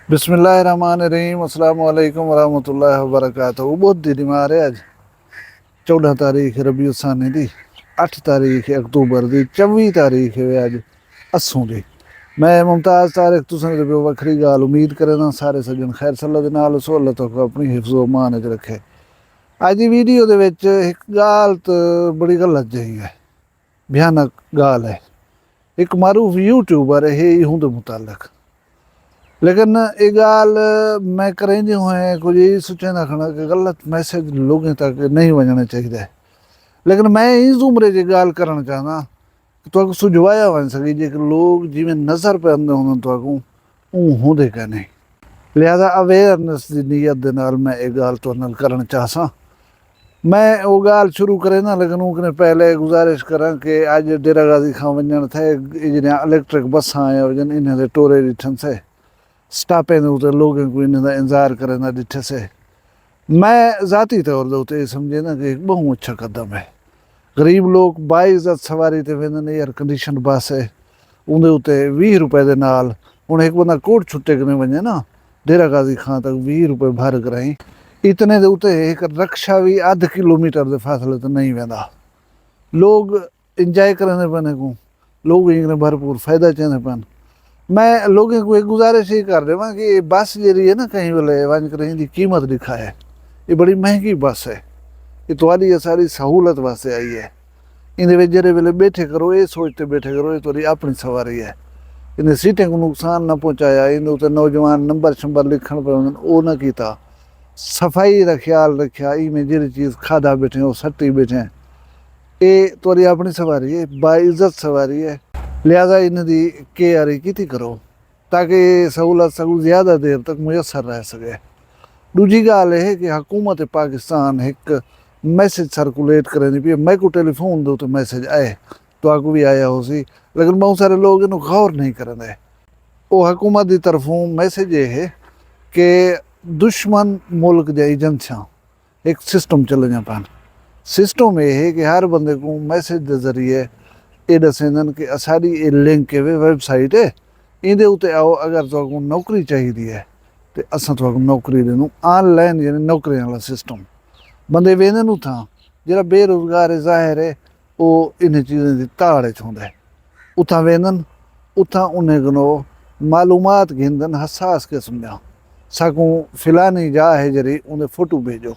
बिस्मिल्लाहिर्रहमानिर्रहीम अस्सलाम वालेकुम वरहमतुल्लाहि वबरकातुहू। बहुत दिन मारे आज 14 तारीख रबी सानी दी, 8 तारीख अक्तूबर दी, 24 तारीख है अज अस्सों दी। मैं मुमताज़ तारिक तुसें ते वखरी गाल उम्मीद करना सारे सज्जन खैर सल्ला दे नाल सहूलत अपनी हिफ्ज़ो अमान च रखे। अज दी वीडियो दे विच एक गाल तो बड़ी गलत जही है, भयानक गाल है। एक मारूफ यूट्यूबर है यूं दे मुतालक, लेकिन ये गाल मैं करेंदी हुए कुछ यही सोचे रखना कि गलत मैसेज लोगों तक नहीं वजना चाहिए। लेकिन मैं इस उम्र च गाल करना चाहना कि तुक सुझवाया वन सके जे लोग जिमें नज़र पे आते होंगे तुक होंदे क्या नहीं। लिहाजा अवेयरनेस की नीयत दे नाल मैं ये गाल तो नाल करना चाहसा। मैं वो गाल शुरू करे ना, लेकिन उसने पहले गुजारिश करा कि अज डेरा गाजी खां वजन थे जिन्हें इलैक्ट्रिक बसा आया वजन इन्हें टोरे ॾिठन से स्टापे के उत्ते लोगों को इन्हें इंतजार करे ना डिठे से। मैं ज़ाती तौर पर उत्ते समझे ना कि एक बहुत अच्छा कदम है। गरीब लोग बाइज़त सवारी ते वेंदन, एयर कंडीशन बस है, उनके उत्ते 20 रुपए के नाल हुण एक बंदा कोट छुट्टे कने वने ना डेरा गाजी खां तक 20 रुपए भर कराई, इतने दे उत्ते एक रक्षा भी आध किलोमीटर के फासले तो नहीं वेंदा। लोग इंजॉय करने पने को, लोग इनके भरपूर फायदा चाहते पन। मैं लोगों को एक गुजारिश ही कर देवा कि बस जी है ना कहीं वेले वन कर इनकी कीमत लिखा है, ये बड़ी महंगी बस है, ये तुम्हारी ये सारी सहूलत वास्ते आई है। इन्हें जेरे वेले बैठे करो ये सोचते बैठे करो ये तुम्हारी अपनी सवारी है। इन्हें सीटें को नुकसान न पहुँचाया, इन्हें उत्ते नौजवान नंबर शंबर लिखण पे वो न किया, सफाई का ख्याल रखा, इमें जी चीज़ खादा बैठे वो सट्टी बैठे, ये तुम्हारी अपनी सवारी है, बाइज्जत सवारी है। लिहाजा इन्हें केयर की करो ताकि सहूलत सगू ज़्यादा देर तक मुयसर रह सके। दूजी गाल है कि हुकूमत पाकिस्तान एक मैसेज सर्कुलेट करें पी, मैं को टेलीफोन दो तो मैसेज आए तो आगू भी आया हो सी, लेकिन बहुत सारे लोग इन गौर नहीं करेंगे। वो हुकूमत की तरफों मैसेज ये है कि दुश्मन मुल्क दी एजेंसियां एक सिस्टम चल पान। सिस्टम ये है कि हर बंदे को मैसेज के जरिए ये दसेंदन कि असारी ये लिंक है वेबसाइट है, इहदे उत्ते आओ, अगर तुहानू नौकरी चाहिए है तो असां तुहानू नौकरी देनू। ऑनलाइन यानी नौकरी वाला सिस्टम बंदे वेंदन उतां, जिहड़ा बेरोजगार है ज़ाहिर है वो इन चीज़ें की ताड़ च हुंदा है, उतां वेंदन, उतां उन्हें को मालूमात घिंदन हसास किस्म जा साकू फिलानी जा है जरी उन्हें फोटो भेजो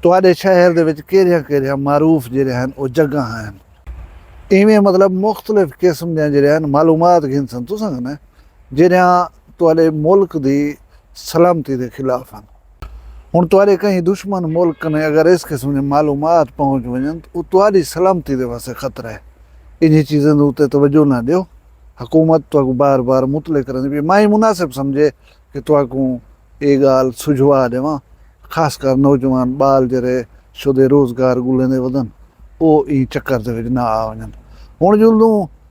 तुहाडे शहर दे विच केड़ियां मारूफ जिहड़े हैं वो जगह हैं। इवें मतलब मुख्तलिफ किस्म के जो मालूमात घिन तुसां कन्नै जिहड़ियां तुहाडे मुल्क की सलामती के खिलाफ हैं। हुण तुहाडे कहीं दुश्मन मुल्क ने अगर इस किस्म की मालूमात पहुँच वजन तो तुहाडी सलामती के वास्ते खतरा है। इन चीज़ों के उत्ते तवज्जो ना दियो। हुकूमत तुहानू बार बार मुतले करनी पई, मां ही मुनासिब समझे कि तुहाकू ये गाल सुझवा देवां, खासकर नौजवान बाल जरे शुदे रोज़गार गुलेंदे वधन वो ई चक्कर दे विच ना आ वजन। हुण जुल्लू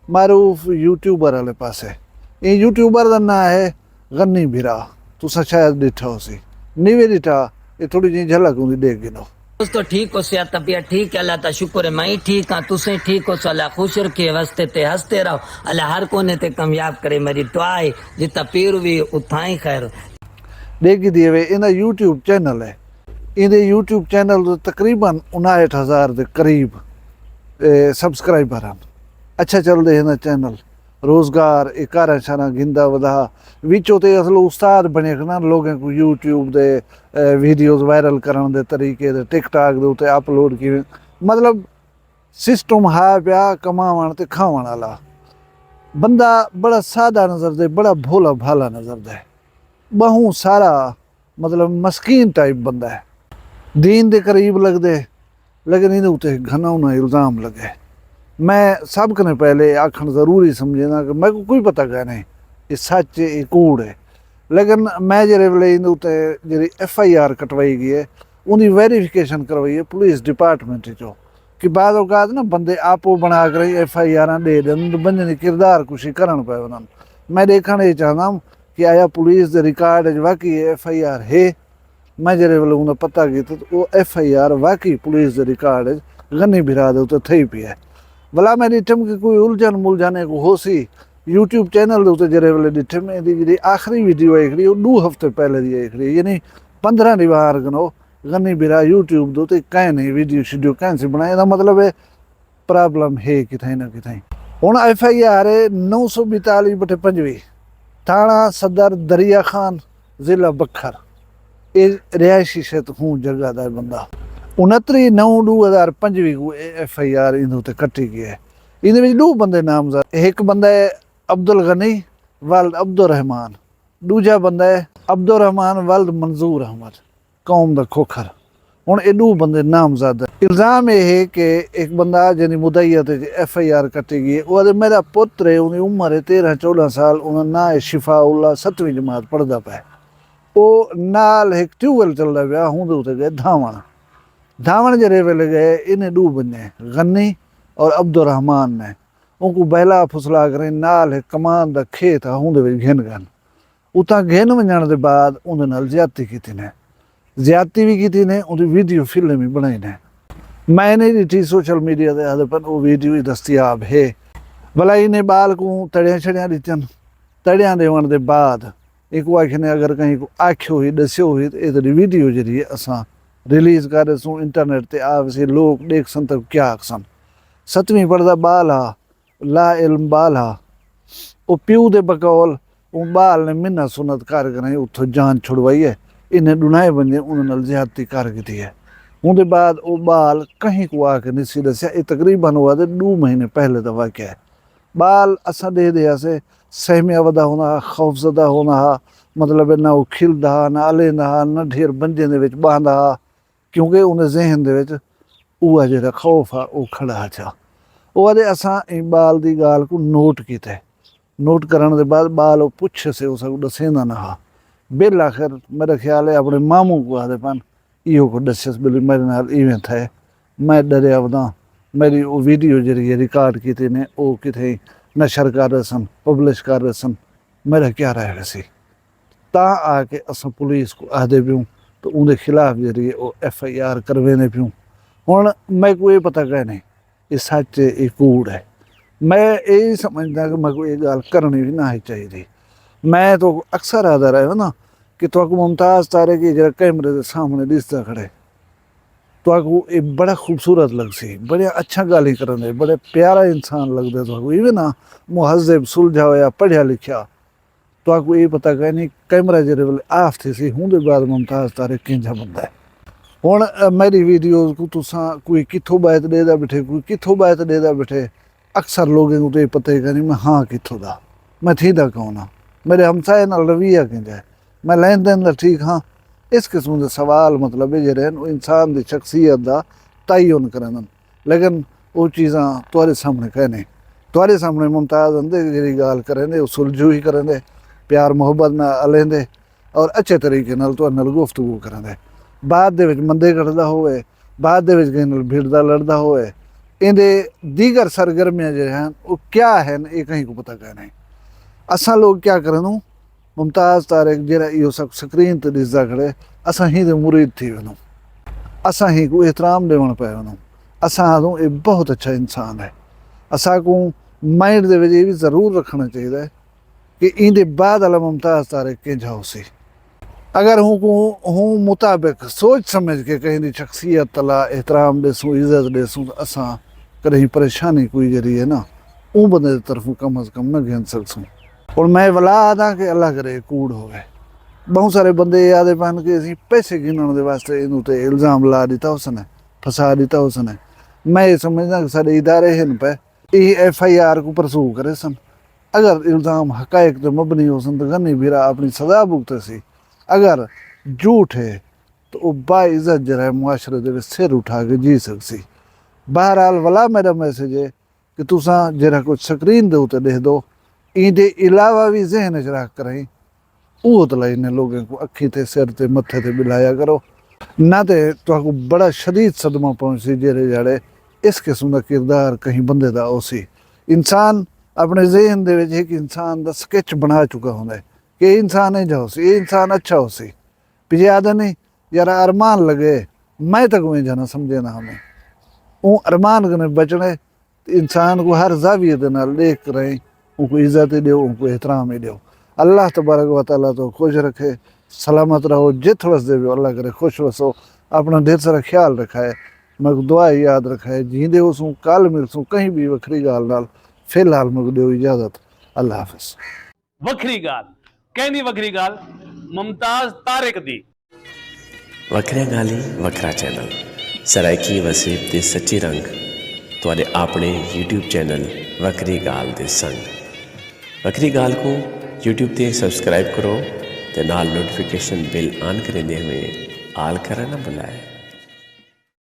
मारूफ यूट्यूबर वाले पासे, ये यूट्यूबर का नाम है गन्नी बिरा, तुसा शायद डिठा हो सी, नहीं भी डिठा, ये थोड़ी जी झलक होंदी देख गिनो। दोस्तों ठीक हो से तबीयत ठीक है, अल्लाह ता शुक्र है, मैं ठीक हाँ, तुसें ठीक हो सो अल्लाह खुश रखे, वस्ते ते हंसते रहो, अल्लाह हर कोने ते कामयाब करे, मेरी दुआ है जितना पीर भी उतना ही खैर। देखी दिए वे इन्हें यूट्यूब चैनल है, इन्हें यूट्यूब चैनल तकरीबन 59,000 के करीब सब्सक्राइबर हैं। अच्छा चलते हैं ना चैनल, रोज़गार एक कारा शारा गिंदा वधा विचों ते असल उस्ताद बने ना लोगों को यूट्यूब दे वीडियोज़ वायरल करने दे तरीके दे टिकटॉक दे उत्ते अपलोड की, मतलब सिस्टम है पिया कमावन ते खावन वाला। बंदा बड़ा सादा नज़र दे, बड़ा भोला भाला नज़र दे, बहुत सारा मतलब मस्कीन टाइप बंदा है, दीन के करीब लगदे, लेकिन इन उत्ते घना उन्हें इल्ज़ाम लगे। मैं सब कने पहले आखन ज़रूरी समझे ना कि मैं को कोई पता क्या नहीं ये सच है ये कूड़ है, लेकिन मैं जेरे वेले इन उत्ते जी FIR कटवाई गई है उनकी वेरीफिकेशन करवाई है पुलिस डिपार्टमेंट चो कि बाद औकात ना बंदे आपो बना कर FIR दे देन बंदे किरदार कुछ करन पे उन्होंने। मैं देखना ये चाहता कि आया पुलिस के रिकॉर्ड वाकई FIR है। मैं जेरे वेले उन्हें पता किया तो वो FIR वाकई पुलिस के रिकॉर्ड गन्नी बिरा दे उत्ते थी पी है। भला मैं डिठम कि कोई उलझन मुलझाने को हो सी YouTube चैनल के उत्ते जरे वेले डिठे में जी आखिरी वीडियो आई खड़ी 2 हफ्ते पहले की आई खड़ी, यानी 15 दी बार गनो गन्नी बिरा YouTube दो ते कहीं नहीं वीडियो शीडियो कहीं से बनाए, मतलब है प्रॉब्लम है किथे ना किथे। हुण FIR है 942 बटे 25 थाना सदर दरिया खान जिला बखर, ये रिहायशी क्षेत्र हूँ जगह का बंदा 29/9/2025 को FIR इन कट्टी गई है। इन 2 बंदे नामजद, एक बंदा है अब्दुल गनी वल्द अब्दुल रहमान, दूजा बंदा है अब्दुल रहमान वल्द मंजूर अहमद कौम दा खोखर। हुण ये 2 बंदे नामजद। इल्ज़ाम ये है कि एक बंदा जिन्हें मुदैया ते FIR कट्टी गई, वो मेरा पुत्र है, उन्हें उम्र है 13-14 साल, उन्हें ना है शिफाउल्ला 7वीं जमात पढ़ता पाए, वो नाल एक ट्यूबवेल चलता पाया हूँ तो गए धावण जरे वेले गए। इन्हें 2 बंदे गन्नी और अब्दुल रहमान ने उनको बहला फुसला करें नाल एक कमान दा खेत हूँ घेन गन उतना घेन वजण के बाद उन्हें नाल ज्यादती की ने, ज्यादती भी की ने, उनकी वीडियो फिल्म भी बनाई ने। मैंने दिखी सोशल मीडिया के आदे पर वो वीडियो दस्तियाब है। भला इन्हें बाल को तड़िया छड़िया दितन, तड़िया देवन के बाद एक आखने अगर कहीं को आख्यो हुई दस्यो हुई तो ये वीडियो जी असा रिलीज़ कर सूँ इंटरनेट ते आवे लोग देख सन तक क्या आखसन। 7वीं पढ़दा बाल हा, ला इल्म बाल हा, वो प्यू दे बकौल वो बाल ने मिन्ना सुनत कर करें उतो जान छुड़वाई है। इन्हें दुनाए बंदे उन्होंने ज्यादती कर की है। उनके बाद वो बाल कहीं को आके नहीं दसिया, ये तकरीबन हुआ तो 2 महीने पहले का वाक़या है। बाल असा दे दिया से सहमिया वदा होना, खौफजदा होना, मतलब ना वो खिलदा ना अलेंदा ना ढेर बंजे दे विच बांधा, क्योंकि उन्हें जहन दे विच उहा जेड़ा खौफ आ वो खड़ा था। वो आदे असा बाल की गाल को नोट किया, नोट करने के बाद बाल वो पुछ से उस दसेंदा ना हा। बिल आखिर मेरा ख्याल है अपने मामू को आदे पान इहो को दसियस बिल मेरे नाल इवें थे, मैं डरिया वदा। मेरी वो वीडियो जी रिकॉर्ड की ने वो किथे नशर कर रहे सन, पब्लिश कर रहे सन, मेरा क्या रह सी ता आके अस पुलिस को आदे प्यूँ तो उनके खिलाफ जी वो FIR करवेने प्यूँ। हुण मैं को ये पता कह नहीं ये सच है ये कूड़ है, मैं यही समझदा कि मैं को ये गल करनी भी ना ही चाहिए। मैं तो अक्सर आता रहा ना कि तो मुमताज़ तारे की जरा कैमरे के सामने दिसता खड़े तो ये बड़ा खूबसूरत लग सी, बड़े अच्छा गाली करने, बड़े प्यारा इंसान लगते तो इवे ना मुहज़्ज़ब सुलझा होया पढ़िया लिखा तो ये पता कह नहीं कैमरा जरे वाले आफ थी सी हूँ बाद मुमताज़ तारे किंजा बंदा है। हुण मेरी वीडियोज़ को तुसा कोई कित्थों बात देदा बैठे, कोई कित्थों बात देदा बैठे, अक्सर लोगों को तो ये पता ही नहीं मैं हाँ कित्थों दा, मैं थी दा कौन हाँ, मेरे हमसाए नाल रवैया किंजा है, मैं लेन देन दा ठीक हाँ। इस किस्म के सवाल मतलब है जरे इंसान की शख्सियत का तयन करन, लेकिन वो चीज़ा तुहारे सामने कहने, तुहारे सामने मुमताज़ आंदे जी गाल करेंदे वो सुलझू ही करेंदे, प्यार मुहब्बत ना अलेंदे और अच्छे तरीके नाल तुहाडे नाल गुफ्तगू करेंदे। बाद दे विच मंदे कटदा होवे, बाद दे विच किसे नाल भिड़दा लड़दा होवे, इहदे दीगर सरगर्मियां जो हैं वो क्या हैं ये कहीं को पता कह नहीं। असा लोग क्या करनू मुमताज़ तारे जरा इहो सब स्क्रीन ते दिसदा खड़े असा ही दे मुरीद थी वञूं, असा ही को एहतराम ॾियण पिया वञूं, असा आदूं ये बहुत अच्छा इंसान है। असा को माइंड दे विच ये भी ज़रूर रखना चाहिए कि इहदे बाद अला मुमताज़ तारे कंहिंजा होसी। अगर हूँ मुताबिक सोच समझ के कहीं की शख्सियत तला एहतराम ॾिसूं इज़्ज़त ॾिसूं तो असा कहीं परेशानी कोई जरी है ना उन बंदे की तरफों कम अज़ कम न घेन सकसूं। और मैं वला आदा कि अल्लाह करे कूड़ होवे। बहुत सारे बंदे आदे पान के असीं पैसे गिनण दे वास्ते इनू ते इल्ज़ाम ला दिता उसने, फसा दिता उसने। मैं ये समझदा कि साडे इदारे हैं पे ये FIR को परसूह करे सन, अगर इल्ज़ाम हकायक ते मबनी हो सन तो गन्नी भीरा अपनी सज़ा भुगते सी, अगर झूठ है तो वो बाइज़्ज़त जरा है मुआशरे दे विच सिर उठा के जी सकसी। बहरहाल वला मेरा मैसेज है कि तुसा जरा कुछ स्क्रीन दे उत्ते दे दो, इहदे अलावा भी जहन च रख करें वो तला इन्हें लोगों को अखी ते सिर ते मत्थे ते बिलाया करो, ना तो तुहाको बड़ा शदीद सदमा पहुंची जेरे जाड़े इस किस्म का किरदार कहीं बंदे दा ओसी। इंसान अपने जहन दे विच एक इंसान दा स्केच बना चुका होंदा है कि इंसान इंजा होसी, ये इंसान अच्छा होसी, पिछे आदे नहीं यार अरमान लगे मैं तक में जाना समझे ना हमें वो अरमान कने बचने इंसान को हर जाविये दे नाल देख रहे उनको इज़्ज़त ही ॾियो, उनको एहतराम ही ॾियो। अल्लाह तबारक व तआला तो ख़ुश रखे, सलामत रहो, जित वसदे भी अल्लाह करे खुश वसो, अपना ढेर सारा ख्याल रखाए, मैं दुआ याद रखाए, जींदे होसूं कल मिलसूं कहीं भी वखरी गाल नाल। फिलहाल मैं दियो इजाज़त, अल्लाह हाफ़िज़। ਵੱਖਰੀ ਗੱਲ ਕਹਿੰਦੀ ਵੱਖਰੀ ਗੱਲ ਮੁਮਤਾਜ਼ ਤਾਰਿਕ ਦੀ। ਵੱਖਰੀਆਂ ਗਾਲੀ ਵੱਖਰਾ ਚੈਨਲ ਸਰਾਇਕੀ ਵਸੀਬ ਦੇ ਸੱਚੇ ਰੰਗ ਤੁਹਾਡੇ ਆਪਣੇ YouTube ਚੈਨਲ ਵੱਖਰੀ ਗਾਲ ਦੇ ਸੰਗ। ਵੱਖਰੀ ਗਾਲ को YouTube ਤੇ ਸਬਸਕ੍ਰਾਈਬ ਕਰੋ ਤੇ ਨਾਲ ਨੋਟੀਫਿਕੇਸ਼ਨ ਬਿਲ ਆਨ ਕਰਦੇ ਹੋਏ ਆਲ ਕਰਨਾ ਨਾ ਭੁਲਾਏ।